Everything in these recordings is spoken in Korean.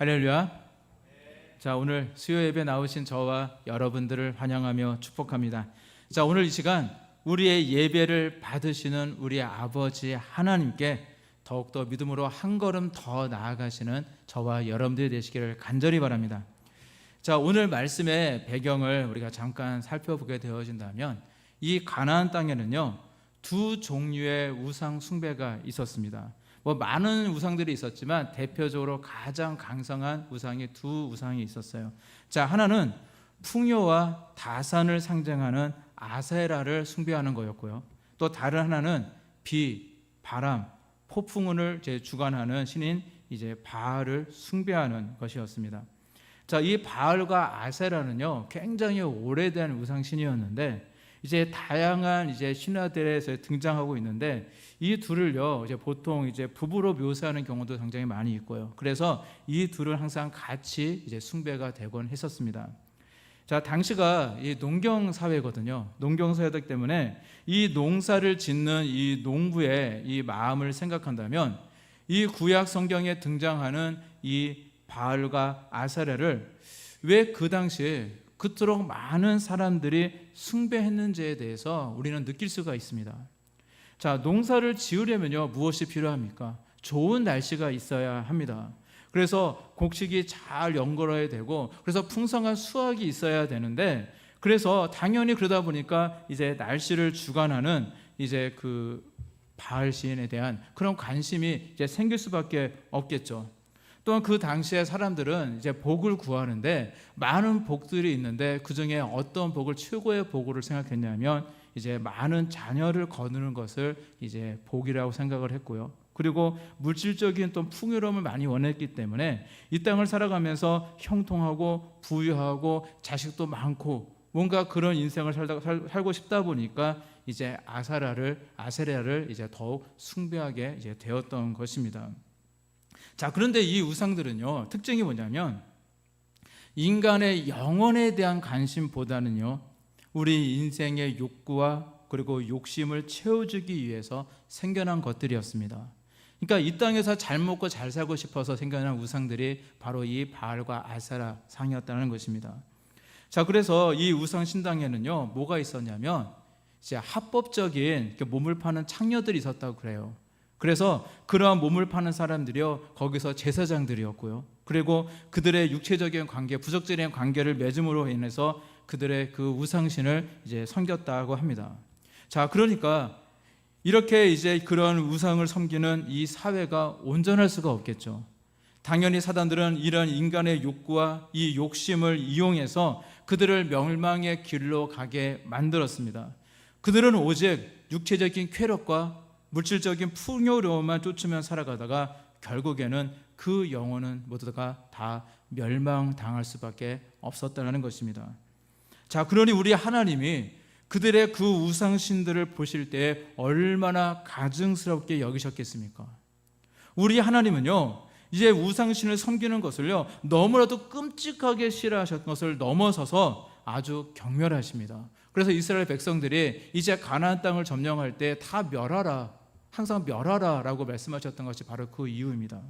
할렐루야. 자, 오늘 수요 예배 나오신 저와 여러분들을 환영하며 축복합니다. 자, 오늘 이 시간 우리의 예배를 받으시는 우리 아버지 하나님께 더욱더 믿음으로 한 걸음 더 나아가시는 저와 여러분들이 되시기를 간절히 바랍니다. 자, 오늘 말씀의 배경을 우리가 잠깐 살펴보게 되어진다면, 이 가나안 땅에는요 두 종류의 우상 숭배가 있었습니다. 많은 우상들이 있었지만 대표적으로 가장 강성한 우상이 두 우상이 있었어요. 자, 하나는 풍요와 다산을 상징하는 아세라를 숭배하는 거였고요. 또 다른 하나는 비, 바람, 폭풍을 주관하는 신인 바알을 숭배하는 것이었습니다. 자, 이 바알과 아세라는요 굉장히 오래된 우상신이었는데 다양한 신화들에서 등장하고 있는데, 이 둘을요 보통 부부로 묘사하는 경우도 굉장히 많이 있고요. 그래서 이 둘을 항상 같이 숭배가 되곤 했었습니다. 자, 당시가 이 농경 사회거든요. 농경 사회이기 때문에 이 농사를 짓는 이 농부의 이 마음을 생각한다면, 이 구약 성경에 등장하는 이 바알과 아세라를 왜 그 당시에 그토록 많은 사람들이 숭배했는지에 대해서 우리는 느낄 수가 있습니다. 자, 농사를 지으려면요 무엇이 필요합니까? 좋은 날씨가 있어야 합니다. 그래서 곡식이 잘 연걸어야 되고, 그래서 풍성한 수확이 있어야 되는데, 그래서 당연히 그러다 보니까 날씨를 주관하는 그 바알 시인에 대한 그런 관심이 생길 수밖에 없겠죠. 또한 그 당시에 사람들은 복을 구하는데 많은 복들이 있는데, 그 중에 어떤 복을 최고의 복으로 생각했냐면 많은 자녀를 거두는 것을 복이라고 생각을 했고요. 그리고 물질적인 또 풍요로움을 많이 원했기 때문에 이 땅을 살아가면서 형통하고 부유하고 자식도 많고 뭔가 그런 인생을 살고 싶다 보니까 아세라를 더욱 숭배하게 되었던 것입니다. 자, 그런데 이 우상들은요 특징이 뭐냐면, 인간의 영혼에 대한 관심보다는요 우리 인생의 욕구와 그리고 욕심을 채워주기 위해서 생겨난 것들이었습니다. 그러니까 이 땅에서 잘 먹고 잘 살고 싶어서 생겨난 우상들이 바로 이 바알과 아세라 상이었다는 것입니다. 자, 그래서 이 우상 신당에는요 뭐가 있었냐면, 합법적인 몸을 파는 창녀들이 있었다고 그래요. 그래서 그러한 몸을 파는 사람들이요 거기서 제사장들이었고요. 그리고 그들의 육체적인 관계, 부적절한 관계를 맺음으로 인해서 그들의 그 우상신을 섬겼다고 합니다. 자, 그러니까 이렇게 그런 우상을 섬기는 이 사회가 온전할 수가 없겠죠. 당연히 사단들은 이런 인간의 욕구와 이 욕심을 이용해서 그들을 멸망의 길로 가게 만들었습니다. 그들은 오직 육체적인 쾌락과 물질적인 풍요로움만 쫓으며 살아가다가 결국에는 그 영혼은 모두가 다 멸망당할 수밖에 없었다는 것입니다. 자, 그러니 우리 하나님이 그들의 그 우상신들을 보실 때 얼마나 가증스럽게 여기셨겠습니까? 우리 하나님은요 우상신을 섬기는 것을요 너무나도 끔찍하게 싫어하셨던 것을 넘어서서 아주 경멸하십니다. 그래서 이스라엘 백성들이 가나안 땅을 점령할 때 다 멸하라, 항상 멸하라 라고 말씀하셨던 것이 바로 그 이유입니다.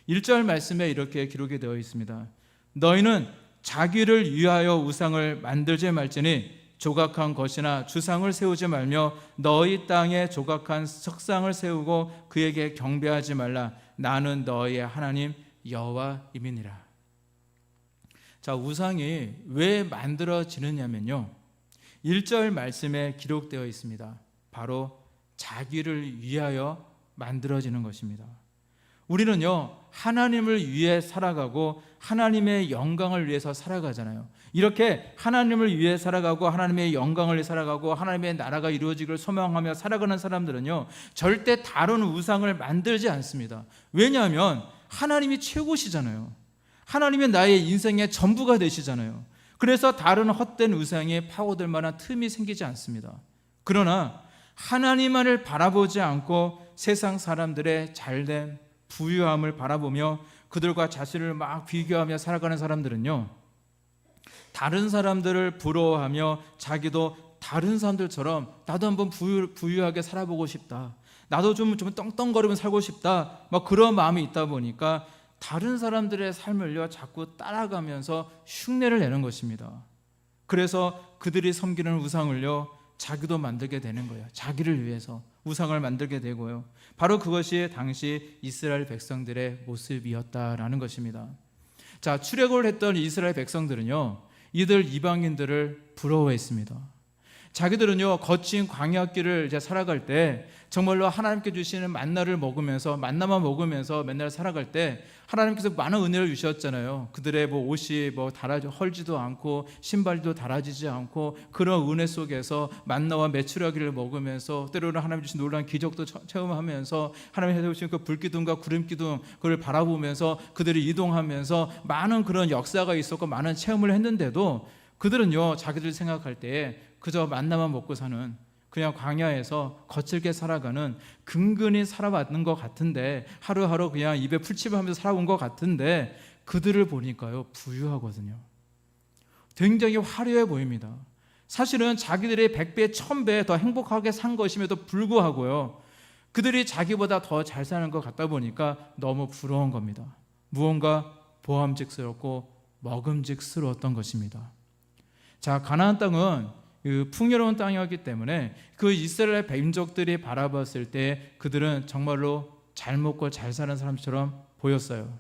1절 말씀에 이렇게 기록이 되어 있습니다. 너희는 자기를 위하여 우상을 만들지 말지니 조각한 것이나 주상을 세우지 말며 너희 땅에 조각한 석상을 세우고 그에게 경배하지 말라. 나는 너희의 하나님 여호와임이니라. 자, 우상이 왜 만들어지느냐면요 1절 말씀에 기록되어 있습니다. 바로 자기를 위하여 만들어지는 것입니다. 우리는요 하나님을 위해 살아가고 하나님의 영광을 위해서 살아가잖아요. 이렇게 하나님을 위해 살아가고 하나님의 영광을 위해 살아가고 하나님의 나라가 이루어지기를 소망하며 살아가는 사람들은요 절대 다른 우상을 만들지 않습니다. 왜냐하면 하나님이 최고시잖아요. 하나님이 나의 인생의 전부가 되시잖아요. 그래서 다른 헛된 우상에 파고들 만한 틈이 생기지 않습니다. 그러나 하나님만을 바라보지 않고 세상 사람들의 잘됨, 부유함을 바라보며 그들과 자신을 막 비교하며 살아가는 사람들은요 다른 사람들을 부러워하며 자기도 다른 사람들처럼 나도 한번 부유하게 살아보고 싶다, 나도 좀 떵떵거리면 살고 싶다, 막 그런 마음이 있다 보니까 다른 사람들의 삶을요 자꾸 따라가면서 흉내를 내는 것입니다. 그래서 그들이 섬기는 우상을요 자기도 만들게 되는 거예요. 자기를 위해서 우상을 만들게 되고요. 바로 그것이 당시 이스라엘 백성들의 모습이었다라는 것입니다. 자, 출애굽을 했던 이스라엘 백성들은요 이들 이방인들을 부러워했습니다. 자기들은요 거친 광야길을 이제 살아갈 때 정말로 하나님께 주시는 만나를 먹으면서 만나만 먹으면서 맨날 살아갈 때 하나님께서 많은 은혜를 주셨잖아요. 그들의 뭐 옷이 뭐 헐지도 않고 신발도 닳아지지 않고 그런 은혜 속에서 만나와 메추라기를 먹으면서 때로는 하나님 주신 놀라운 기적도 체험하면서 하나님 해주신 그 불기둥과 구름기둥 그걸 바라보면서 그들이 이동하면서 많은 그런 역사가 있었고 많은 체험을 했는데도 그들은요 자기들 생각할 때에 그저 만나만 먹고 사는 그냥 광야에서 거칠게 살아가는 근근히 살아왔는 것 같은데 하루하루 그냥 입에 풀칠을 하면서 살아온 것 같은데 그들을 보니까요 부유하거든요. 굉장히 화려해 보입니다. 사실은 자기들이 100배 1000배 더 행복하게 산 것임에도 불구하고요 그들이 자기보다 더 잘 사는 것 같다 보니까 너무 부러운 겁니다. 무언가 보암직스럽고 먹음직스러웠던 것입니다. 자, 가나안 땅은 그 풍요로운 땅이었기 때문에 그 이스라엘 민족들이 바라봤을 때 그들은 정말로 잘 먹고 잘 사는 사람처럼 보였어요.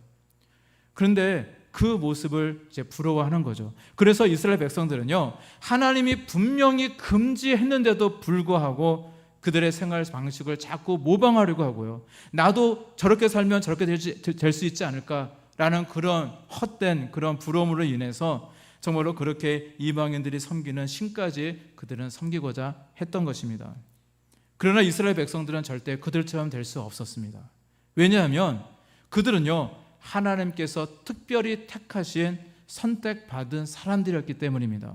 그런데 그 모습을 이제 부러워하는 거죠. 그래서 이스라엘 백성들은요 하나님이 분명히 금지했는데도 불구하고 그들의 생활 방식을 자꾸 모방하려고 하고요. 나도 저렇게 살면 저렇게 될 수 있지 않을까라는 그런 헛된 그런 부러움으로 인해서 정말로 그렇게 이방인들이 섬기는 신까지 그들은 섬기고자 했던 것입니다. 그러나 이스라엘 백성들은 절대 그들처럼 될 수 없었습니다. 왜냐하면 그들은요 하나님께서 특별히 택하신 선택받은 사람들이었기 때문입니다.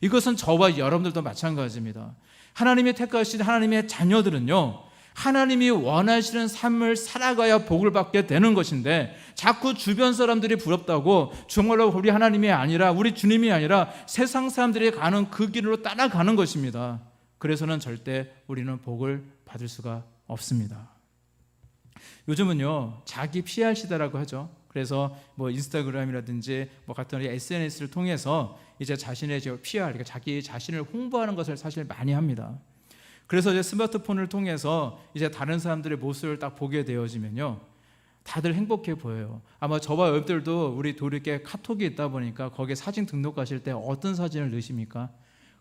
이것은 저와 여러분들도 마찬가지입니다. 하나님이 택하신 하나님의 자녀들은요 하나님이 원하시는 삶을 살아가야 복을 받게 되는 것인데 자꾸 주변 사람들이 부럽다고 정말로 우리 하나님이 아니라 우리 주님이 아니라 세상 사람들이 가는 그 길로 따라가는 것입니다. 그래서는 절대 우리는 복을 받을 수가 없습니다. 요즘은요 자기 PR 시대라고 하죠. 그래서 뭐 인스타그램이라든지 뭐 같은 SNS를 통해서 이제 자신의 PR, 그러니까 자기 자신을 홍보하는 것을 사실 많이 합니다. 그래서 이제 스마트폰을 통해서 이제 다른 사람들의 모습을 딱 보게 되어지면요 다들 행복해 보여요. 아마 저와 여러분들도 우리 둘이께 카톡이 있다 보니까 거기에 사진 등록하실 때 어떤 사진을 넣으십니까?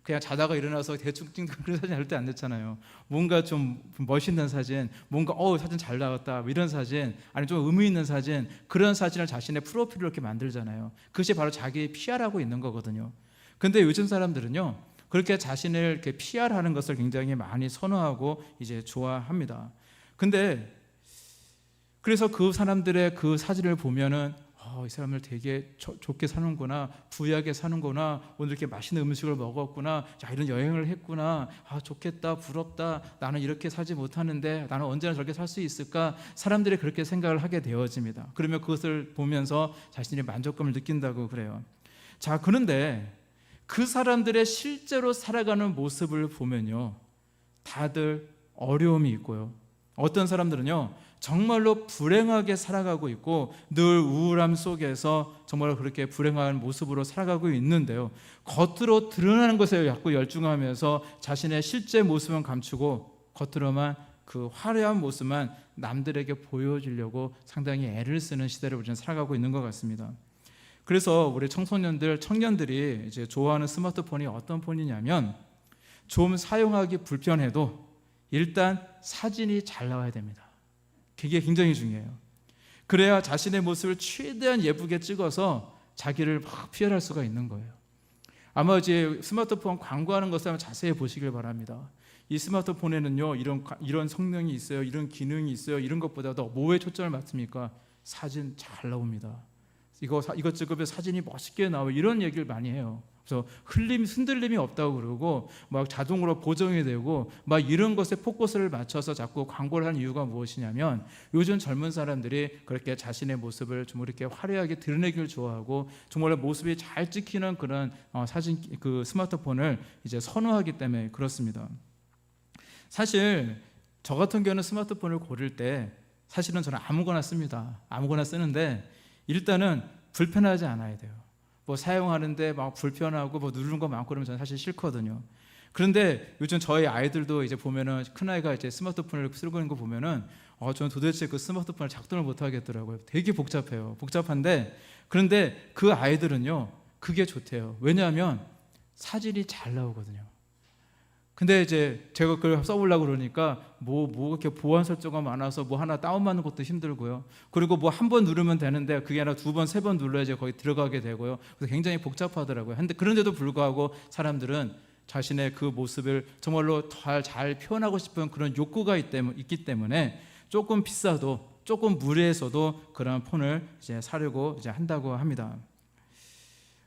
그냥 자다가 일어나서 대충 찍는 그런 사진 절대 안 넣잖아요. 뭔가 좀 멋있는 사진, 뭔가 사진 잘 나왔다 이런 사진, 아니면 좀 의미 있는 사진, 그런 사진을 자신의 프로필로 이렇게 만들잖아요. 그것이 바로 자기 PR하고 있는 거거든요. 근데 요즘 사람들은요 그렇게 자신을 이렇게 PR하는 것을 굉장히 많이 선호하고 이제 좋아합니다. 근데 그래서 그 사람들의 그 사진을 보면은 이 사람들 되게 좋게 사는구나, 부유하게 사는구나, 오늘 이렇게 맛있는 음식을 먹었구나, 자 이런 여행을 했구나, 좋겠다, 부럽다, 나는 이렇게 살지 못하는데 나는 언제나 저렇게 살 수 있을까? 사람들이 그렇게 생각을 하게 되어집니다. 그러면 그것을 보면서 자신이 만족감을 느낀다고 그래요. 자, 그런데 그 사람들의 실제로 살아가는 모습을 보면요 다들 어려움이 있고요 어떤 사람들은요 정말로 불행하게 살아가고 있고 늘 우울함 속에서 정말 그렇게 불행한 모습으로 살아가고 있는데요 겉으로 드러나는 것에 자꾸 열중하면서 자신의 실제 모습은 감추고 겉으로만 그 화려한 모습만 남들에게 보여주려고 상당히 애를 쓰는 시대를 우리는 살아가고 있는 것 같습니다. 그래서 우리 청년들이 이제 좋아하는 스마트폰이 어떤 폰이냐면 좀 사용하기 불편해도 일단 사진이 잘 나와야 됩니다. 그게 굉장히 중요해요. 그래야 자신의 모습을 최대한 예쁘게 찍어서 자기를 막 PR할 수가 있는 거예요. 아마 이제 스마트폰 광고하는 것을 한번 자세히 보시길 바랍니다. 이 스마트폰에는요 이런 성능이 있어요, 이런 기능이 있어요, 이런 것보다도 뭐에 초점을 맞습니까? 사진 잘 나옵니다. 이거 찍으면 사진이 멋있게 나와 이런 얘기를 많이 해요. 그래서 흔들림이 없다고 그러고 막 자동으로 보정이 되고 막 이런 것에 포커스를 맞춰서 자꾸 광고를 하는 이유가 무엇이냐면 요즘 젊은 사람들이 그렇게 자신의 모습을 좀 이렇게 화려하게 드러내기를 좋아하고 정말 모습이 잘 찍히는 그런 사진 그 스마트폰을 이제 선호하기 때문에 그렇습니다. 사실 저 같은 경우는 스마트폰을 고를 때 사실은 저는 아무거나 씁니다. 아무거나 쓰는데 일단은 불편하지 않아야 돼요. 뭐 사용하는데 막 불편하고 뭐 누르는 거 많고 그러면 저는 사실 싫거든요. 그런데 요즘 저희 아이들도 이제 보면은 큰아이가 이제 스마트폰을 쓰고 있는 거 보면은 저는 도대체 그 스마트폰을 작동을 못 하겠더라고요. 되게 복잡해요. 복잡한데 그런데 그 아이들은요 그게 좋대요. 왜냐하면 사진이 잘 나오거든요. 근데 이제 제가 그걸 써보려고 그러니까 뭐 이렇게 보안 설정가 많아서 뭐 하나 다운받는 것도 힘들고요. 그리고 뭐 한 번 누르면 되는데 그게 아니라 두 번, 세 번 눌러야지 거기 들어가게 되고요. 그래서 굉장히 복잡하더라고요. 근데 그런데도 불구하고 사람들은 자신의 그 모습을 정말로 잘 표현하고 싶은 그런 욕구가 있기 때문에 조금 비싸도 조금 무리해서도 그런 폰을 이제 사려고 이제 한다고 합니다.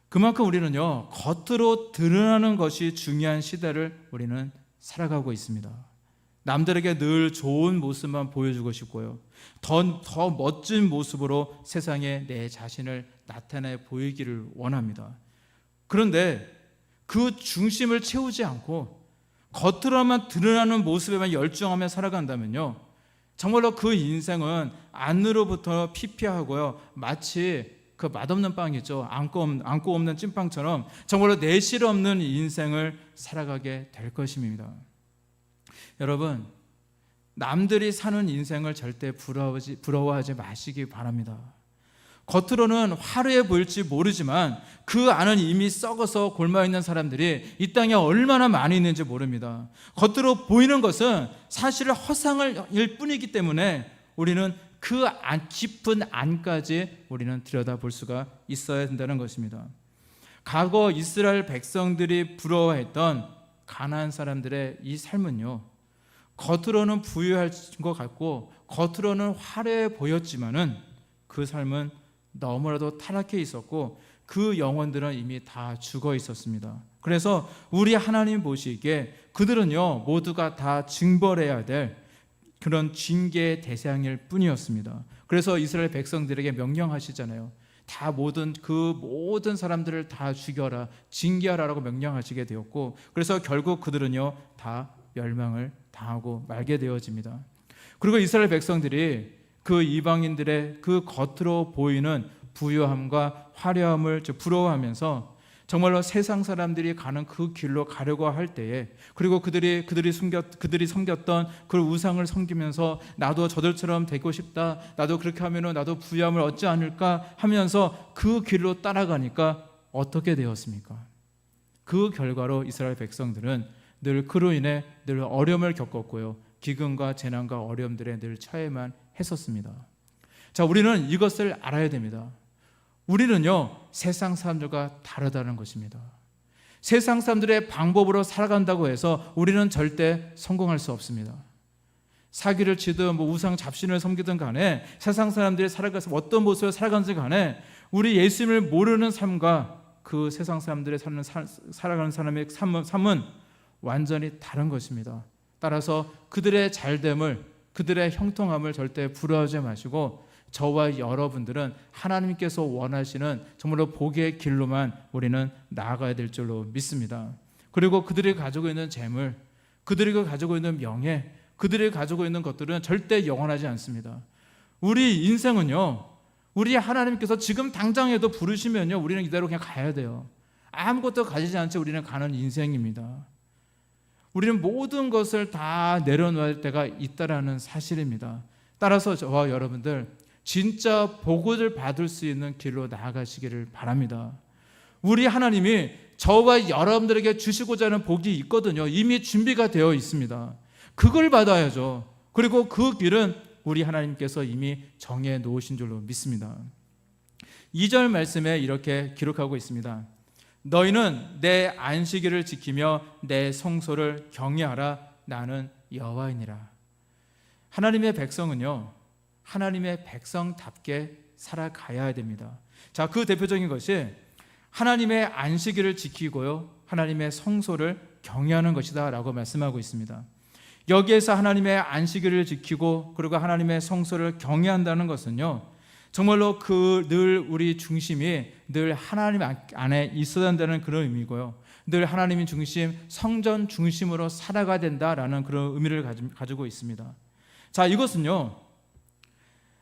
그만큼 우리는요 겉으로 드러나는 것이 중요한 시대를 우리는 살아가고 있습니다. 남들에게 늘 좋은 모습만 보여주고 싶고요, 더 멋진 모습으로 세상에 내 자신을 나타내 보이기를 원합니다. 그런데 그 중심을 채우지 않고 겉으로만 드러나는 모습에만 열중하며 살아간다면요 정말로 그 인생은 안으로부터 피폐하고요 마치 그 맛없는 빵이죠. 안고 없는 찐빵처럼 정말로 내실 없는 인생을 살아가게 될 것입니다. 여러분, 남들이 사는 인생을 절대 부러워하지 마시기 바랍니다. 겉으로는 화려해 보일지 모르지만 그 안은 이미 썩어서 곪아있는 사람들이 이 땅에 얼마나 많이 있는지 모릅니다. 겉으로 보이는 것은 사실 허상일 뿐이기 때문에 우리는 그 깊은 안까지 우리는 들여다볼 수가 있어야 된다는 것입니다. 과거 이스라엘 백성들이 부러워했던 가나안 사람들의 이 삶은요 겉으로는 부유할 것 같고 겉으로는 화려해 보였지만은 그 삶은 너무나도 타락해 있었고 그 영혼들은 이미 다 죽어 있었습니다. 그래서 우리 하나님 보시기에 그들은요 모두가 다 징벌해야 될 그런 징계의 대상일 뿐이었습니다. 그래서 이스라엘 백성들에게 명령하시잖아요. 모든 사람들을 다 죽여라, 징계하라라고 명령하시게 되었고, 그래서 결국 그들은요 다 멸망을 당하고 말게 되어집니다. 그리고 이스라엘 백성들이 그 이방인들의 그 겉으로 보이는 부유함과 화려함을 부러워하면서 정말로 세상 사람들이 가는 그 길로 가려고 할 때에, 그리고 그들이 섬겼던 그 우상을 섬기면서 나도 저들처럼 되고 싶다, 나도 그렇게 하면은 나도 부유함을 얻지 않을까 하면서 그 길로 따라가니까 어떻게 되었습니까? 그 결과로 이스라엘 백성들은 늘 그로 인해 늘 어려움을 겪었고요, 기근과 재난과 어려움들에 늘 처해만 했었습니다. 자, 우리는 이것을 알아야 됩니다. 우리는요 세상 사람들과 다르다는 것입니다. 세상 사람들의 방법으로 살아간다고 해서 우리는 절대 성공할 수 없습니다. 사기를 치든 우상 잡신을 섬기든 간에 세상 사람들이 살아가서 어떤 모습으로 살아가는지 간에 우리 예수님을 모르는 삶과 그 세상 사람들의 살아가는 사람의 삶은 완전히 다른 것입니다. 따라서 그들의 잘됨을, 그들의 형통함을 절대 부러워하지 마시고 저와 여러분들은 하나님께서 원하시는 정말로 복의 길로만 우리는 나아가야 될 줄로 믿습니다. 그리고 그들이 가지고 있는 재물, 그들이 가지고 있는 명예, 그들이 가지고 있는 것들은 절대 영원하지 않습니다. 우리 인생은요, 우리 하나님께서 지금 당장에도 부르시면요 우리는 이대로 그냥 가야 돼요. 아무것도 가지지 않지 우리는 가는 인생입니다. 우리는 모든 것을 다 내려놓을 때가 있다라는 사실입니다. 따라서 저와 여러분들 진짜 복을 받을 수 있는 길로 나아가시기를 바랍니다. 우리 하나님이 저와 여러분들에게 주시고자 하는 복이 있거든요. 이미 준비가 되어 있습니다. 그걸 받아야죠. 그리고 그 길은 우리 하나님께서 이미 정해 놓으신 줄로 믿습니다. 2절 말씀에 이렇게 기록하고 있습니다. 너희는 내 안식일을 지키며 내 성소를 경외하라. 나는 여호와이니라. 하나님의 백성은요 하나님의 백성답게 살아가야 됩니다. 자, 그 대표적인 것이 하나님의 안식일을 지키고요 하나님의 성소를 경외하는 것이다 라고 말씀하고 있습니다. 여기에서 하나님의 안식일을 지키고 그리고 하나님의 성소를 경외한다는 것은요 정말로 늘 우리 중심이 늘 하나님 안에 있어야 한다는 그런 의미고요, 늘 하나님의 중심, 성전 중심으로 살아가야 된다라는 그런 의미를 가지고 있습니다. 자, 이것은요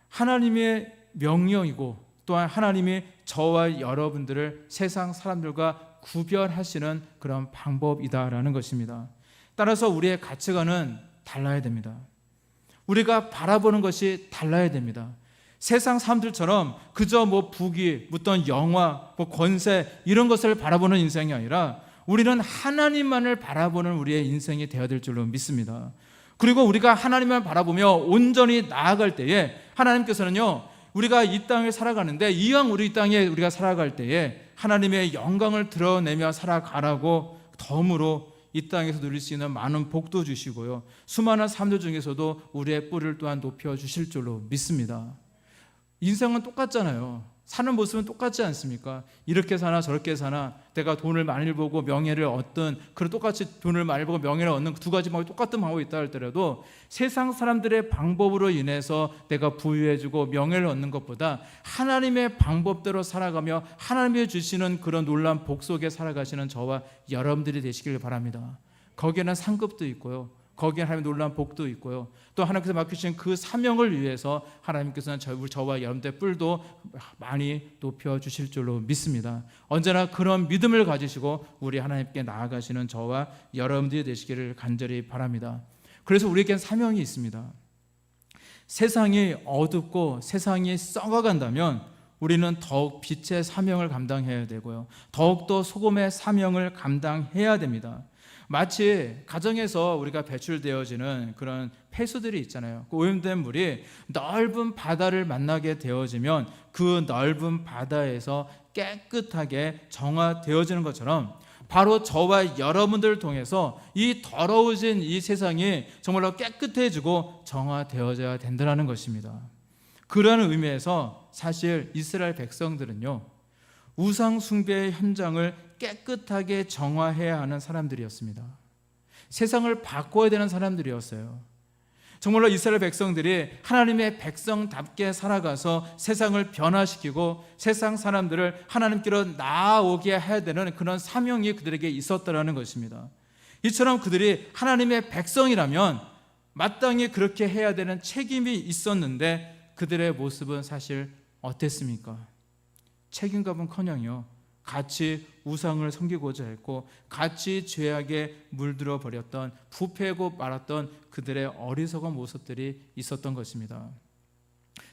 하나님의 명령이고 또한 하나님이 저와 여러분들을 세상 사람들과 구별하시는 그런 방법이다라는 것입니다. 따라서 우리의 가치관은 달라야 됩니다. 우리가 바라보는 것이 달라야 됩니다. 세상 사람들처럼 그저 부귀, 어떤 영화, 권세 이런 것을 바라보는 인생이 아니라 우리는 하나님만을 바라보는 우리의 인생이 되어야 될 줄로 믿습니다. 그리고 우리가 하나님만 바라보며 온전히 나아갈 때에 하나님께서는요, 우리가 이 땅을 살아가는데 이왕 우리 이 땅에 우리가 살아갈 때에 하나님의 영광을 드러내며 살아가라고 덤으로 이 땅에서 누릴 수 있는 많은 복도 주시고요, 수많은 삶들 중에서도 우리의 뿔을 또한 높여주실 줄로 믿습니다. 인생은 똑같잖아요. 사는 모습은 똑같지 않습니까? 이렇게 사나 저렇게 사나, 내가 돈을 많이 벌고 명예를 얻든, 그런 똑같이 돈을 많이 벌고 명예를 얻는 두 가지 방법이 똑같은 방법이 있다 할지라도 세상 사람들의 방법으로 인해서 내가 부유해지고 명예를 얻는 것보다 하나님의 방법대로 살아가며 하나님이 주시는 그런 놀라운 복 속에 살아가시는 저와 여러분들이 되시길 바랍니다. 거기에는 상급도 있고요, 거기에 하나님의 놀라운 복도 있고요, 또 하나님께서 맡기신 그 사명을 위해서 하나님께서는 저와 여러분들의 뿔도 많이 높여주실 줄로 믿습니다. 언제나 그런 믿음을 가지시고 우리 하나님께 나아가시는 저와 여러분들이 되시기를 간절히 바랍니다. 그래서 우리에겐 사명이 있습니다. 세상이 어둡고 세상이 썩어간다면 우리는 더욱 빛의 사명을 감당해야 되고요, 더욱더 소금의 사명을 감당해야 됩니다. 마치 가정에서 우리가 배출되어지는 그런 폐수들이 있잖아요. 그 오염된 물이 넓은 바다를 만나게 되어지면 그 넓은 바다에서 깨끗하게 정화되어지는 것처럼 바로 저와 여러분들을 통해서 이 더러워진 이 세상이 정말로 깨끗해지고 정화되어져야 된다는 것입니다. 그런 의미에서 사실 이스라엘 백성들은요, 우상 숭배의 현장을 깨끗하게 정화해야 하는 사람들이었습니다. 세상을 바꿔야 되는 사람들이었어요. 정말로 이스라엘 백성들이 하나님의 백성답게 살아가서 세상을 변화시키고 세상 사람들을 하나님께로 나아오게 해야 되는 그런 사명이 그들에게 있었다는 것입니다. 이처럼 그들이 하나님의 백성이라면 마땅히 그렇게 해야 되는 책임이 있었는데 그들의 모습은 사실 어땠습니까? 책임감은커녕요, 같이 우상을 섬기고자 했고 같이 죄악에 물들어 버렸던, 부패하고 말았던 그들의 어리석은 모습들이 있었던 것입니다.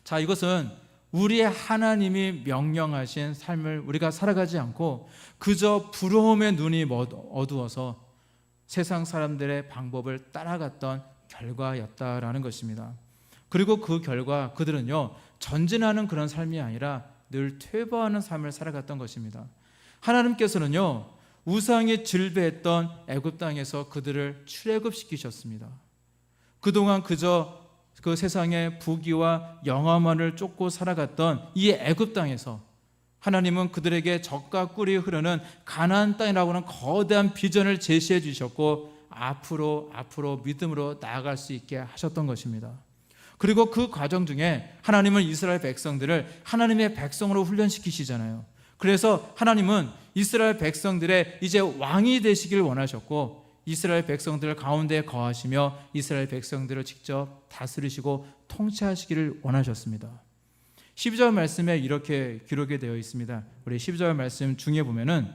자, 이것은 우리의 하나님이 명령하신 삶을 우리가 살아가지 않고 그저 부러움의 눈이 어두워서 세상 사람들의 방법을 따라갔던 결과였다라는 것입니다. 그리고 그 결과 그들은요, 전진하는 그런 삶이 아니라 늘 퇴보하는 삶을 살아갔던 것입니다. 하나님께서는요, 우상이 질배했던 애굽 땅에서 그들을 출애굽시키셨습니다. 그동안 그저 그 세상의 부귀와 영화만을 쫓고 살아갔던 이 애굽 땅에서 하나님은 그들에게 젖과 꿀이 흐르는 가나안 땅이라고 하는 거대한 비전을 제시해 주셨고 앞으로 믿음으로 나아갈 수 있게 하셨던 것입니다. 그리고 그 과정 중에 하나님은 이스라엘 백성들을 하나님의 백성으로 훈련시키시잖아요. 그래서 하나님은 이스라엘 백성들의 이제 왕이 되시길 원하셨고 이스라엘 백성들 가운데 거하시며 이스라엘 백성들을 직접 다스리시고 통치하시기를 원하셨습니다. 12절 말씀에 이렇게 기록이 되어 있습니다. 우리 12절 말씀 중에 보면은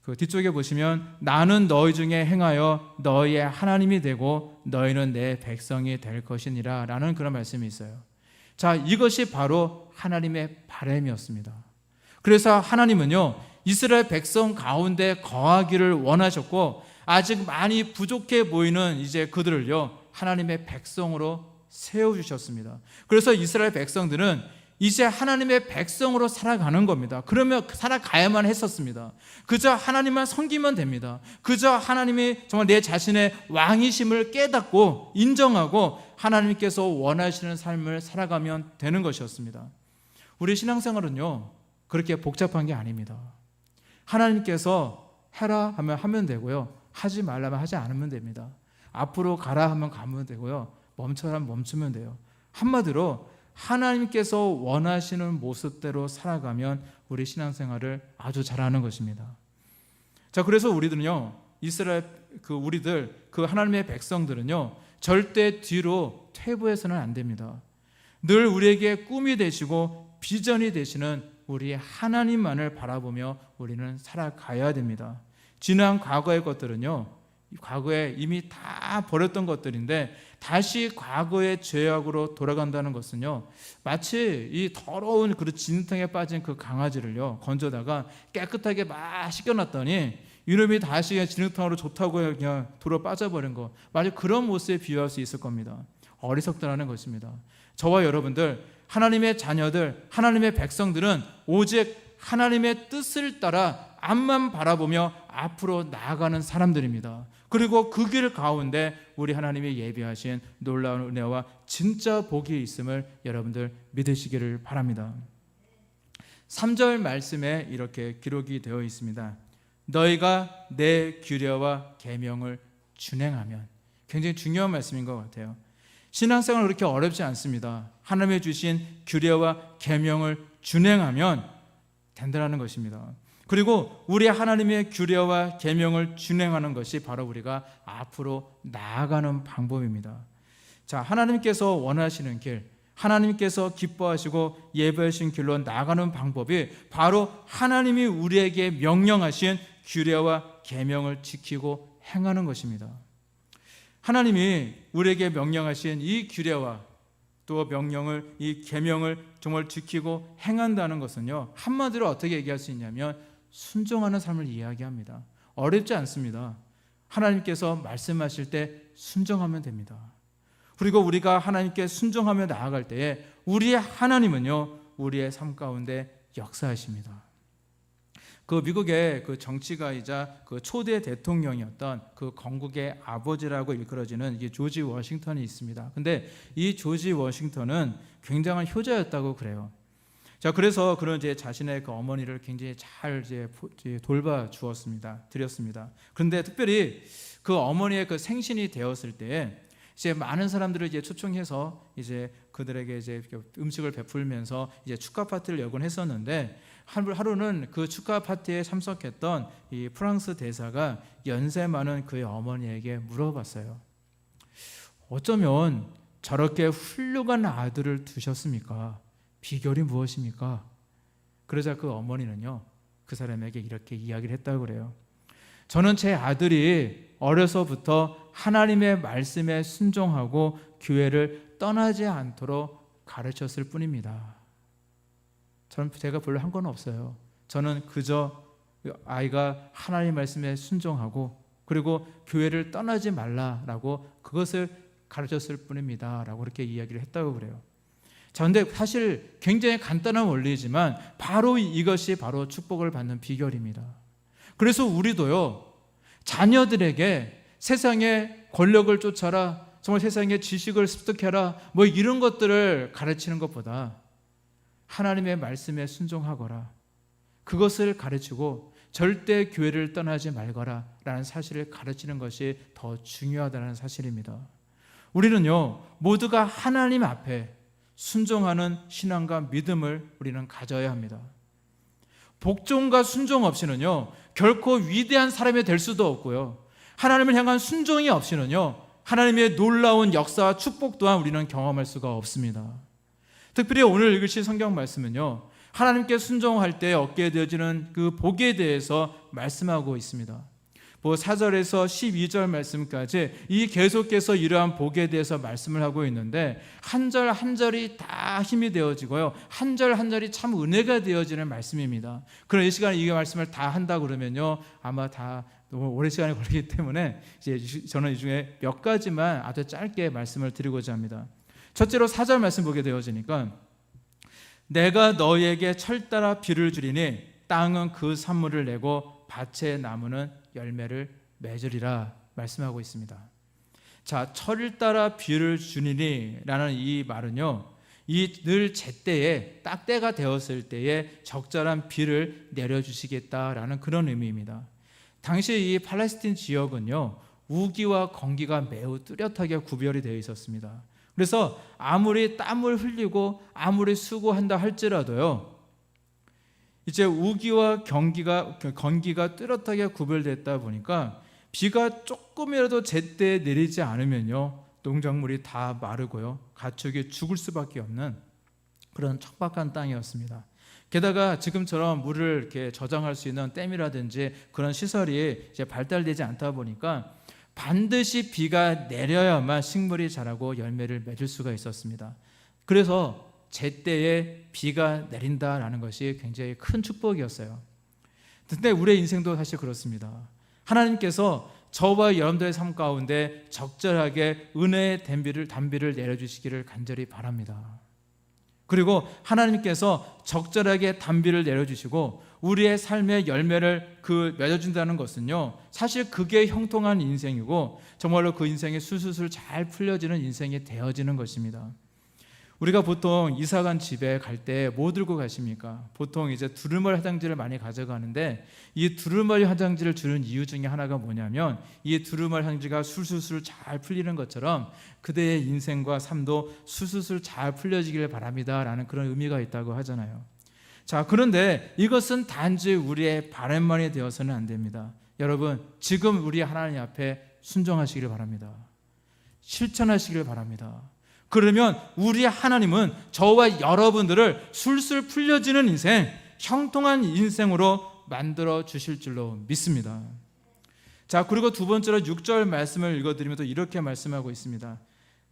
그 뒤쪽에 보시면 나는 너희 중에 행하여 너희의 하나님이 되고 너희는 내 백성이 될 것이니라 라는 그런 말씀이 있어요. 자, 이것이 바로 하나님의 바람이었습니다. 그래서 하나님은요, 이스라엘 백성 가운데 거하기를 원하셨고 아직 많이 부족해 보이는 이제 그들을요, 하나님의 백성으로 세워주셨습니다. 그래서 이스라엘 백성들은 이제 하나님의 백성으로 살아가는 겁니다. 그러면 살아가야만 했었습니다. 그저 하나님만 섬기면 됩니다. 그저 하나님이 정말 내 자신의 왕이심을 깨닫고 인정하고 하나님께서 원하시는 삶을 살아가면 되는 것이었습니다. 우리 신앙생활은요, 그렇게 복잡한 게 아닙니다. 하나님께서 해라 하면 하면 되고요, 하지 말라면 하지 않으면 됩니다. 앞으로 가라 하면 가면 되고요, 멈춰라 하면 멈추면 돼요. 한마디로 하나님께서 원하시는 모습대로 살아가면 우리 신앙생활을 아주 잘하는 것입니다. 자, 그래서 우리들은요, 우리들 하나님의 백성들은요, 절대 뒤로 퇴보해서는 안 됩니다. 늘 우리에게 꿈이 되시고 비전이 되시는 우리 하나님만을 바라보며 우리는 살아가야 됩니다. 지난 과거의 것들은요, 과거에 이미 다 버렸던 것들인데 다시 과거의 죄악으로 돌아간다는 것은요, 마치 이 더러운 그 진흙탕에 빠진 그 강아지를요 건져다가 깨끗하게 막 씻겨놨더니 이놈이 다시 진흙탕으로 좋다고 그냥 돌아 빠져버린 거, 마치 그런 모습에 비유할 수 있을 겁니다. 어리석다라는 것입니다. 저와 여러분들, 하나님의 자녀들, 하나님의 백성들은 오직 하나님의 뜻을 따라 앞만 바라보며 앞으로 나아가는 사람들입니다. 그리고 그 길 가운데 우리 하나님이 예비하신 놀라운 은혜와 진짜 복이 있음을 여러분들 믿으시기를 바랍니다. 3절 말씀에 이렇게 기록이 되어 있습니다. 너희가 내 규례와 계명을 준행하면. 굉장히 중요한 말씀인 것 같아요. 신앙생활은 그렇게 어렵지 않습니다. 하나님의 주신 규례와 계명을 준행하면 된다는 것입니다. 그리고 우리 하나님의 규례와 계명을 준행하는 것이 바로 우리가 앞으로 나아가는 방법입니다. 자, 하나님께서 원하시는 길, 하나님께서 기뻐하시고 예배하신 길로 나아가는 방법이 바로 하나님이 우리에게 명령하신 규례와 계명을 지키고 행하는 것입니다. 하나님이 우리에게 명령하신 이 규례와 또 명령을, 이 계명을 정말 지키고 행한다는 것은요, 한마디로 어떻게 얘기할 수 있냐면 순종하는 삶을 이야기합니다. 어렵지 않습니다. 하나님께서 말씀하실 때 순종하면 됩니다. 그리고 우리가 하나님께 순종하며 나아갈 때에 우리의 하나님은요, 우리의 삶 가운데 역사하십니다. 그 미국의 그 정치가이자 그 초대 대통령이었던 그 건국의 아버지라고 일컬어지는 이게 조지 워싱턴이 있습니다. 근데 이 조지 워싱턴은 굉장한 효자였다고 그래요. 자, 그래서 그런 이제 자신의 그 어머니를 굉장히 잘 이제 돌봐 주었습니다. 드렸습니다. 그런데 특별히 그 어머니의 그 생신이 되었을 때에 이제 많은 사람들을 이제 초청해서 이제 그들에게 이제 음식을 베풀면서 이제 축하 파티를 여건 했었는데, 하루는 그 축하 파티에 참석했던 이 프랑스 대사가 연세 많은 그의 어머니에게 물어봤어요. 어쩌면 저렇게 훌륭한 아들을 두셨습니까? 비결이 무엇입니까? 그러자 그 어머니는요, 그 사람에게 이렇게 이야기를 했다고 그래요. 저는 제 아들이 어려서부터 하나님의 말씀에 순종하고 교회를 떠나지 않도록 가르쳤을 뿐입니다. 제가 별로 한 건 없어요. 저는 그저 아이가 하나님 말씀에 순종하고 그리고 교회를 떠나지 말라라고 그것을 가르쳤을 뿐입니다 라고 그렇게 이야기를 했다고 그래요. 자, 근데 사실 굉장히 간단한 원리지만 바로 이것이 바로 축복을 받는 비결입니다. 그래서 우리도요, 자녀들에게 세상의 권력을 쫓아라, 정말 세상의 지식을 습득해라, 뭐 이런 것들을 가르치는 것보다 하나님의 말씀에 순종하거라, 그것을 가르치고 절대 교회를 떠나지 말거라 라는 사실을 가르치는 것이 더 중요하다는 사실입니다. 우리는요, 모두가 하나님 앞에 순종하는 신앙과 믿음을 우리는 가져야 합니다. 복종과 순종 없이는요, 결코 위대한 사람이 될 수도 없고요, 하나님을 향한 순종이 없이는요, 하나님의 놀라운 역사와 축복 또한 우리는 경험할 수가 없습니다. 특별히 오늘 읽으실 성경 말씀은요, 하나님께 순종할 때 얻게 되어지는 그 복에 대해서 말씀하고 있습니다. 4절에서 12절 말씀까지 이 계속해서 이러한 복에 대해서 말씀을 하고 있는데, 한 절 한 절이 다 힘이 되어지고요, 한 절 한 절이 참 은혜가 되어지는 말씀입니다. 그럼 이 시간에 이 말씀을 다 한다 그러면요, 아마 다 너무 오랜 시간이 걸리기 때문에 이제 저는 이 중에 몇 가지만 아주 짧게 말씀을 드리고자 합니다. 첫째로 4절 말씀 보게 되어지니까, 내가 너희에게 철따라 비를 주리니 땅은 그 산물을 내고 밭의 나무는 열매를 맺으리라 말씀하고 있습니다. 자, 철을 따라 비를 주니니 라는 이 말은요, 이 늘 제때에 딱 때가 되었을 때에 적절한 비를 내려주시겠다라는 그런 의미입니다. 당시 이 팔레스틴 지역은요, 우기와 건기가 매우 뚜렷하게 구별이 되어 있었습니다. 그래서 아무리 땀을 흘리고 아무리 수고한다 할지라도요, 이제 우기와 건기가 뚜렷하게 구별됐다 보니까 비가 조금이라도 제때 내리지 않으면요, 농작물이 다 마르고요, 가축이 죽을 수밖에 없는 그런 척박한 땅이었습니다. 게다가 지금처럼 물을 이렇게 저장할 수 있는 댐이라든지 그런 시설이 이제 발달되지 않다 보니까 반드시 비가 내려야만 식물이 자라고 열매를 맺을 수가 있었습니다. 그래서 제때에 비가 내린다라는 것이 굉장히 큰 축복이었어요. 근데 우리의 인생도 사실 그렇습니다. 하나님께서 저와 여러분들의 삶 가운데 적절하게 은혜의 단비를 내려주시기를 간절히 바랍니다. 그리고 하나님께서 적절하게 단비를 내려주시고 우리의 삶의 열매를 맺어준다는 것은요, 사실 그게 형통한 인생이고 정말로 그 인생이 술술술 잘 풀려지는 인생이 되어지는 것입니다. 우리가 보통 이사간 집에 갈 때 뭐 들고 가십니까? 보통 이제 두루마리 화장지를 많이 가져가는데 이 두루마리 화장지를 주는 이유 중에 하나가 뭐냐면 이 두루마리 화장지가 술술술 잘 풀리는 것처럼 그대의 인생과 삶도 술술술 잘 풀려지길 바랍니다 라는 그런 의미가 있다고 하잖아요. 자, 그런데 이것은 단지 우리의 바람만이 되어서는 안 됩니다. 여러분, 지금 우리 하나님 앞에 순종하시기를 바랍니다. 실천하시기를 바랍니다. 그러면 우리 하나님은 저와 여러분들을 술술 풀려지는 인생, 형통한 인생으로 만들어 주실 줄로 믿습니다. 자, 그리고 두 번째로 6절 말씀을 읽어드리면 또 이렇게 말씀하고 있습니다.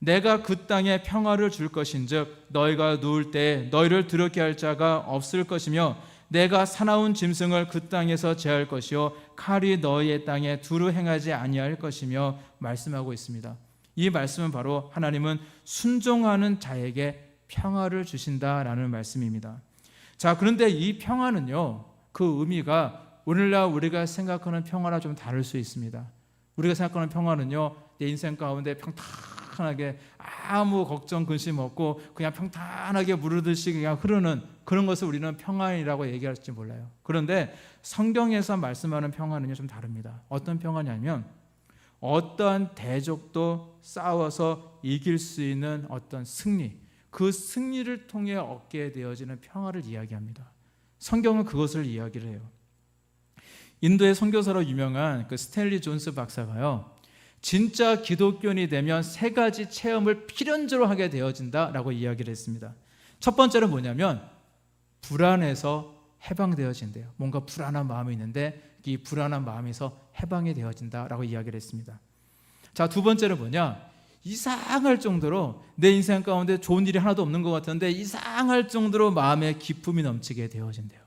내가 그 땅에 평화를 줄 것인즉 너희가 누울 때 너희를 드럽게 할 자가 없을 것이며 내가 사나운 짐승을 그 땅에서 제할 것이요 칼이 너희의 땅에 두루 행하지 아니할 것이며 말씀하고 있습니다. 이 말씀은 바로 하나님은 순종하는 자에게 평화를 주신다라는 말씀입니다. 자, 그런데 이 평화는요, 그 의미가 오늘날 우리가 생각하는 평화랑 좀 다를 수 있습니다. 우리가 생각하는 평화는요, 내 인생 가운데 평탄하게 아무 걱정 근심 없고 그냥 평탄하게 무르듯이 그냥 흐르는 그런 것을 우리는 평안이라고 얘기할지 몰라요. 그런데 성경에서 말씀하는 평화는요, 좀 다릅니다. 어떤 평화냐면 어떠한 대적도 싸워서 이길 수 있는 어떤 승리, 그 승리를 통해 얻게 되어지는 평화를 이야기합니다. 성경은 그것을 이야기를 해요. 인도의 선교사로 유명한 그 스탠리 존스 박사가요, 진짜 기독교인이 되면 세 가지 체험을 필연적으로 하게 되어진다라고 이야기를 했습니다. 첫 번째는 뭐냐면 불안에서 해방되어진대요. 뭔가 불안한 마음이 있는데 이 불안한 마음에서 해방이 되어진다라고 이야기를 했습니다. 자, 두 번째는 뭐냐? 이상할 정도로 내 인생 가운데 좋은 일이 하나도 없는 것 같은데 이상할 정도로 마음에 기쁨이 넘치게 되어진대요.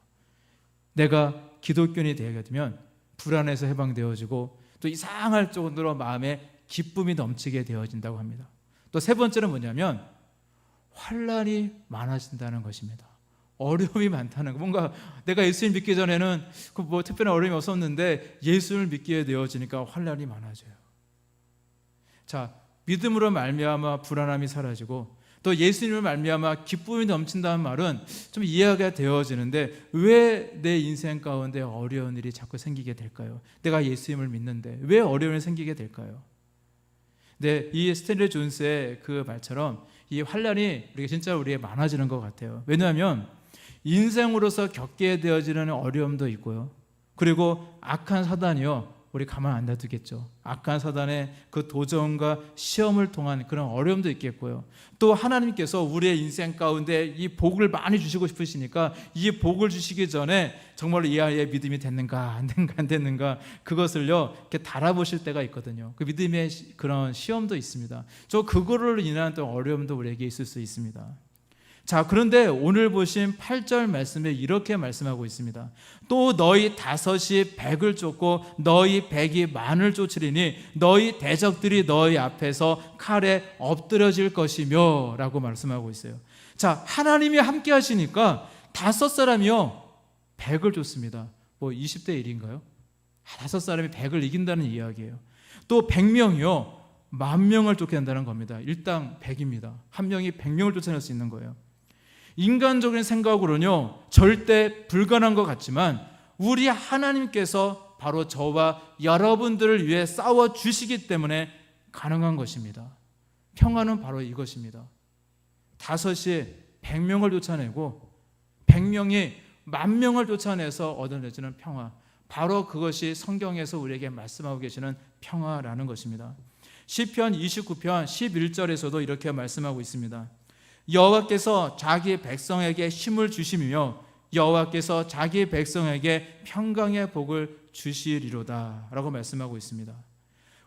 내가 기독교인이 되게 되면 불안에서 해방되어지고 또 이상할 정도로 마음에 기쁨이 넘치게 되어진다고 합니다. 또 세 번째는 뭐냐면 환난이 많아진다는 것입니다. 어려움이 많다는 거. 뭔가 내가 예수님 믿기 전에는 뭐 특별한 어려움이 없었는데 예수를 믿게 되어지니까 환난이 많아져요. 자, 믿음으로 말미암아 불안함이 사라지고 또 예수님을 말미암아 기쁨이 넘친다는 말은 좀 이해가 되어지는데 왜 내 인생 가운데 어려운 일이 자꾸 생기게 될까요? 내가 예수님을 믿는데 왜 어려운 일이 생기게 될까요? 네, 이 스탠리 존스의 그 말처럼 이 환난이 우리에게 많아지는 것 같아요. 왜냐하면 인생으로서 겪게 되어지는 어려움도 있고요. 그리고 악한 사단이요, 우리 가만 안 놔두겠죠. 악한 사단의 그 도전과 시험을 통한 그런 어려움도 있겠고요. 또 하나님께서 우리의 인생 가운데 이 복을 많이 주시고 싶으시니까 이 복을 주시기 전에 정말로 이 아이의 믿음이 됐는가 안 됐는가 그것을요 이렇게 달아보실 때가 있거든요. 그 믿음의 그런 시험도 있습니다. 그거를 인한 또 어려움도 우리에게 있을 수 있습니다. 자, 그런데 오늘 보신 8절 말씀에 이렇게 말씀하고 있습니다. 또 너희 5이 100을 쫓고 너희 100이 만을 쫓으리니 너희 대적들이 너희 앞에서 칼에 엎드려질 것이며 라고 말씀하고 있어요. 자, 하나님이 함께 하시니까 5사람이요 100을 쫓습니다. 뭐 20대 1인가요? 5사람이 100을 이긴다는 이야기예요. 또 100명이요 10,000명을 쫓겨낸다는 겁니다. 일당 100입니다. 한 명이 100명을 쫓아낼 수 있는 거예요. 인간적인 생각으로는요 절대 불가능한 것 같지만 우리 하나님께서 바로 저와 여러분들을 위해 싸워주시기 때문에 가능한 것입니다. 평화는 바로 이것입니다. 5이 100명을 쫓아내고 100명이 10,000명을 쫓아내서 얻어내지는 평화, 바로 그것이 성경에서 우리에게 말씀하고 계시는 평화라는 것입니다. 시편 29편 11절에서도 이렇게 말씀하고 있습니다. 여호와께서 자기 백성에게 힘을 주시며 여호와께서 자기 백성에게 평강의 복을 주시리로다 라고 말씀하고 있습니다.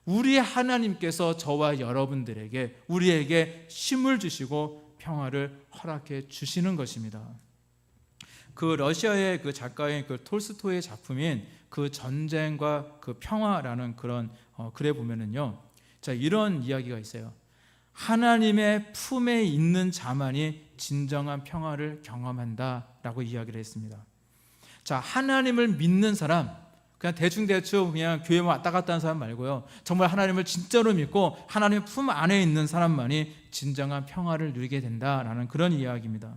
우리 하나님께서 저와 여러분들에게, 우리에게 힘을 주시고 평화를 허락해 주시는 것입니다. 그 러시아의 그 작가인 그 톨스토이의 작품인 그 전쟁과 그 평화라는 그런 글에 보면은요, 자, 이런 이야기가 있어요. 하나님의 품에 있는 자만이 진정한 평화를 경험한다라고 이야기를 했습니다. 자, 하나님을 믿는 사람, 그냥 대충 그냥 교회만 왔다 갔다 하는 사람 말고요, 정말 하나님을 진짜로 믿고 하나님의 품 안에 있는 사람만이 진정한 평화를 누리게 된다라는 그런 이야기입니다.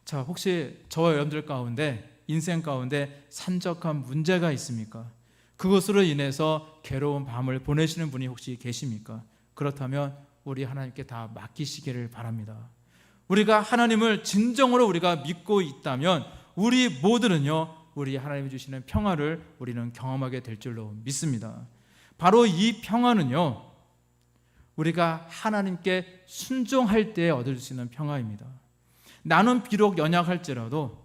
자, 혹시 저와 여러분들 가운데, 인생 가운데 산적한 문제가 있습니까? 그것으로 인해서 괴로운 밤을 보내시는 분이 혹시 계십니까? 그렇다면 우리 하나님께 다 맡기시기를 바랍니다. 우리가 하나님을 진정으로 우리가 믿고 있다면 우리 모두는요, 우리 하나님이 주시는 평화를 우리는 경험하게 될 줄로 믿습니다. 바로 이 평화는요, 우리가 하나님께 순종할 때 얻을 수 있는 평화입니다. 나는 비록 연약할지라도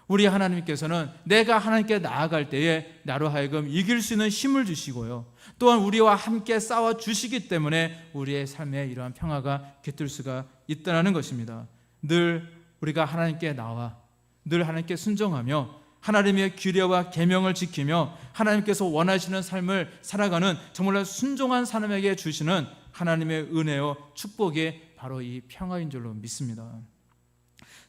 우리 하나님께서는 내가 하나님께 나아갈 때에 나로 하여금 이길 수 있는 힘을 주시고요, 또한 우리와 함께 싸워 주시기 때문에 우리의 삶에 이러한 평화가 깃들 수가 있다는 것입니다. 늘 우리가 하나님께 나와 늘 하나님께 순종하며 하나님의 규례와 계명을 지키며 하나님께서 원하시는 삶을 살아가는 정말로 순종한 사람에게 주시는 하나님의 은혜와 축복이 바로 이 평화인 줄로 믿습니다.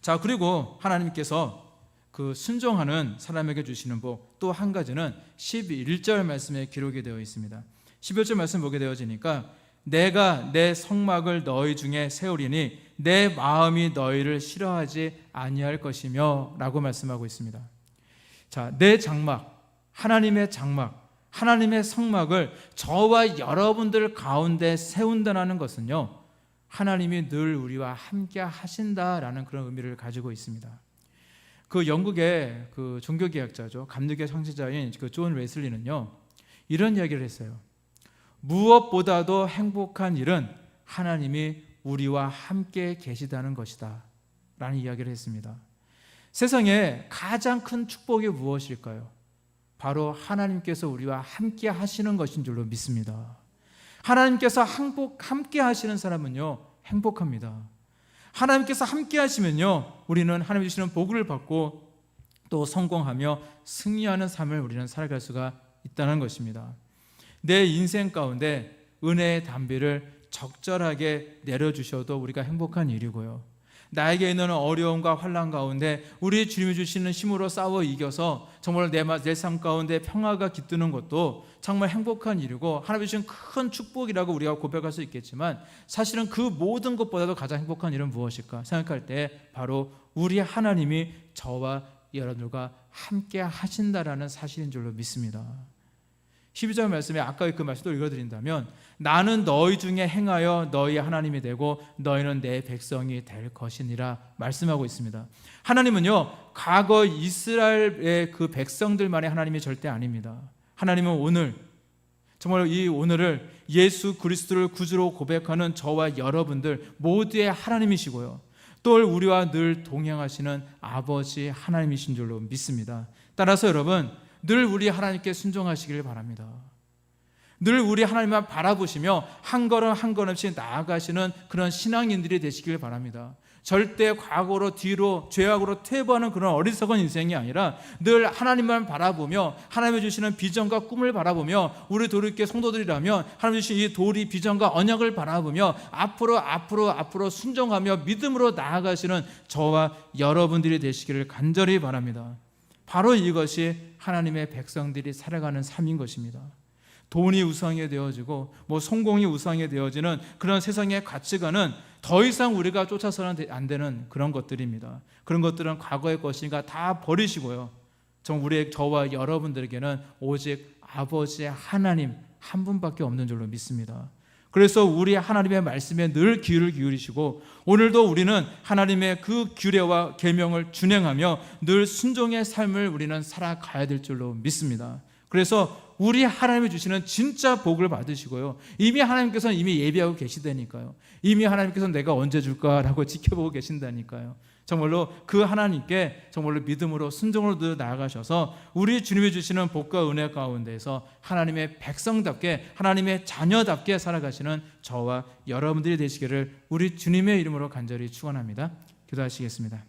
자, 그리고 하나님께서 그 순종하는 사람에게 주시는 복 또 한 가지는 11절 말씀에 기록이 되어 있습니다. 11절 말씀 보게 되어지니까 내가 내 성막을 너희 중에 세우리니 내 마음이 너희를 싫어하지 아니할 것이며 라고 말씀하고 있습니다. 자, 내 장막, 하나님의 장막, 하나님의 성막을 저와 여러분들 가운데 세운다는 것은요, 하나님이 늘 우리와 함께 하신다라는 그런 의미를 가지고 있습니다. 그 영국의 그 종교개혁자죠, 감리교 창시자인 그 존 웨슬리는요, 이런 이야기를 했어요. 무엇보다도 행복한 일은 하나님이 우리와 함께 계시다는 것이다 라는 이야기를 했습니다. 세상에 가장 큰 축복이 무엇일까요? 바로 하나님께서 우리와 함께 하시는 것인 줄로 믿습니다. 하나님께서 함께 하시는 사람은요, 행복합니다. 하나님께서 함께 하시면요, 우리는 하나님 주시는 복을 받고 또 성공하며 승리하는 삶을 우리는 살아갈 수가 있다는 것입니다. 내 인생 가운데 은혜의 담비를 적절하게 내려주셔도 우리가 행복한 일이고요, 나에게 있는 어려움과 환난 가운데 우리 주님이 주시는 힘으로 싸워 이겨서 정말 내 삶 가운데 평화가 깃드는 것도 정말 행복한 일이고 하나님 주신 큰 축복이라고 우리가 고백할 수 있겠지만, 사실은 그 모든 것보다도 가장 행복한 일은 무엇일까 생각할 때 바로 우리 하나님이 저와 여러분들과 함께 하신다라는 사실인 줄로 믿습니다. 12절 말씀에 아까의 그 말씀도 읽어드린다면 나는 너희 중에 행하여 너희 하나님이 되고 너희는 내 백성이 될 것이니라 말씀하고 있습니다. 하나님은요, 과거 이스라엘의 그 백성들만의 하나님이 절대 아닙니다. 하나님은 오늘, 정말 이 오늘을 예수 그리스도를 구주로 고백하는 저와 여러분들 모두의 하나님이시고요, 또 우리와 늘 동행하시는 아버지 하나님이신 줄로 믿습니다. 따라서 여러분, 늘 우리 하나님께 순종하시길 바랍니다. 늘 우리 하나님만 바라보시며 한 걸음 한 걸음씩 나아가시는 그런 신앙인들이 되시길 바랍니다. 절대 과거로 뒤로 죄악으로 퇴보하는 그런 어리석은 인생이 아니라 늘 하나님만 바라보며 하나님이 주시는 비전과 꿈을 바라보며, 우리 도리교회 성도들이라면 하나님이 주신 이 도리 비전과 언약을 바라보며 앞으로 순종하며 믿음으로 나아가시는 저와 여러분들이 되시기를 간절히 바랍니다. 바로 이것이 하나님의 백성들이 살아가는 삶인 것입니다. 돈이 우상이 되어지고 성공이 우상이 되어지는 그런 세상의 가치관은 더 이상 우리가 쫓아서는 안 되는 그런 것들입니다. 그런 것들은 과거의 것이니까 다 버리시고요, 저와 여러분들에게는 오직 아버지 하나님 한 분밖에 없는 줄로 믿습니다. 그래서 우리 하나님의 말씀에 늘 귀를 기울이시고 오늘도 우리는 하나님의 그 규례와 계명을 준행하며 늘 순종의 삶을 우리는 살아가야 될 줄로 믿습니다. 그래서 우리 하나님이 주시는 진짜 복을 받으시고요. 이미 하나님께서는 이미 예비하고 계시다니까요. 이미 하나님께서는 내가 언제 줄까라고 지켜보고 계신다니까요. 정말로 그 하나님께 정말로 믿음으로 순종으로 나아가셔서 우리 주님이 주시는 복과 은혜 가운데서 하나님의 백성답게 하나님의 자녀답게 살아가시는 저와 여러분들이 되시기를 우리 주님의 이름으로 간절히 축원합니다. 기도하시겠습니다.